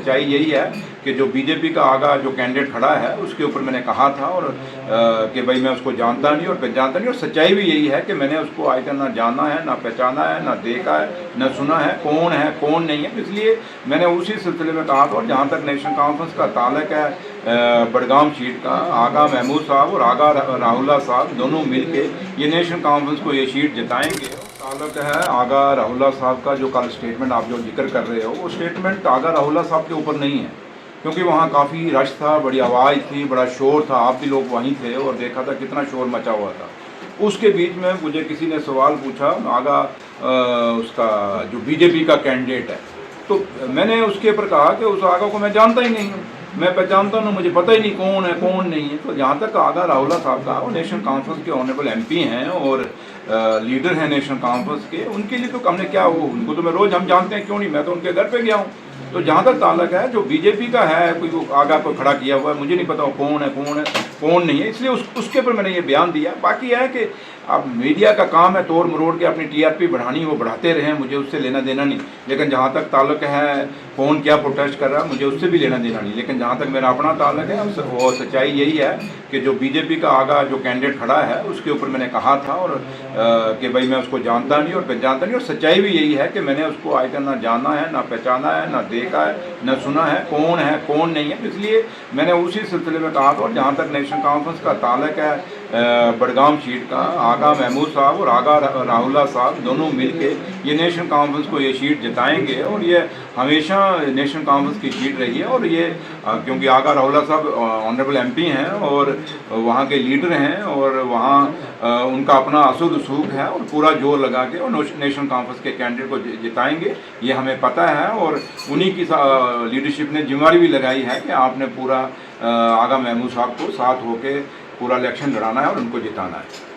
सच्चाई यही है कि जो बीजेपी का आगा जो कैंडिडेट खड़ा है उसके ऊपर मैंने कहा था और कि भाई मैं उसको जानता नहीं और पहचानता नहीं, और सच्चाई भी यही है कि मैंने उसको आज तक ना जाना है, ना पहचाना है, ना देखा है, ना सुना है कौन नहीं है। इसलिए मैंने उसी सिलसिले में कहा था। और जहाँ तक नेशनल कॉन्फ्रेंस का ताल्लुक है बड़गाम सीट का, आगा महमूद साहब और आगा राहुल्ला साहब दोनों मिलके ये नेशनल कॉन्फ्रेंस को ये सीट जिताएंगे। ताल्लुक है आगा राहुल्ला साहब का, जो कल स्टेटमेंट आप जो जिक्र कर रहे हो वो स्टेटमेंट आगा राहुल्ला साहब के ऊपर नहीं है, क्योंकि वहाँ काफ़ी रश था, बड़ी आवाज़ थी, बड़ा शोर था, आप भी लोग वहीं थे और देखा था कितना शोर मचा हुआ था। उसके बीच में मुझे किसी ने सवाल पूछा आगा उसका जो बीजेपी का कैंडिडेट है, तो मैंने उसके ऊपर कहा कि उस आगा को मैं जानता ही नहीं हूँ, मैं पहचानता हूँ, मुझे पता ही नहीं कौन है कौन नहीं है। तो जहाँ तक आगा राहुल्ला साहब का, वो नेशनल कॉन्फ्रेंस के ऑनरेबल एमपी हैं और लीडर हैं नेशनल कॉन्फ्रेंस के, उनके लिए तो हमने क्या, वो उनको तो मैं रोज़ हम जानते हैं, क्यों नहीं, मैं तो उनके घर पे गया हूँ। तो जहाँ तक ताल्लुक है जो बीजेपी का है, कोई वो आगा को खड़ा किया हुआ है, मुझे नहीं पता वो कौन है कौन नहीं है, इसलिए उसके ऊपर मैंने ये बयान दिया। बाकी है कि अब मीडिया का काम है तोड़ मरोड़ के अपनी टीआरपी बढ़ानी, वो बढ़ाते रहें, मुझे उससे लेना देना नहीं। लेकिन जहाँ तक ताल्लुक है कौन क्या प्रोटेस्ट कर रहा है, मुझे उससे भी लेना देना नहीं। लेकिन जहाँ तक मेरा अपना ताल्लुक है वो सच्चाई यही है कि जो बीजेपी का आगा जो कैंडिडेट खड़ा है उसके ऊपर मैंने कहा था और कि भाई मैं उसको जानता नहीं और पहचानता नहीं, और सच्चाई भी यही है कि मैंने उसको आज तक ना जाना है, ना पहचाना है, ना देखा है, ना सुना है कौन नहीं है। इसलिए मैंने उसी सिलसिले में कहा था। और जहाँ तक नेशनल कॉन्फ्रेंस का ताल्लुक है बड़गाम सीट का, आगा महमूद साहब और आगा राहुल्ला साहब दोनों मिलके ये नेशनल कॉन्फ्रेंस को ये सीट जिताएंगे। और ये हमेशा नेशनल कॉन्फ्रेंस की सीट रही है। और ये क्योंकि आगा राहुल्ला साहब ऑनरेबल एमपी हैं और वहाँ के लीडर हैं और वहाँ उनका अपना असद सूख है और पूरा जोर लगा के और नेशनल कॉन्फ्रेंस के कैंडिडेट को जिताएंगे, ये हमें पता है। और उन्हीं की लीडरशिप ने जिम्मेदारी भी लगाई है कि आपने पूरा आगा महमूद साहब को साथ होकर पूरा इलेक्शन लड़ाना है और उनको जिताना है।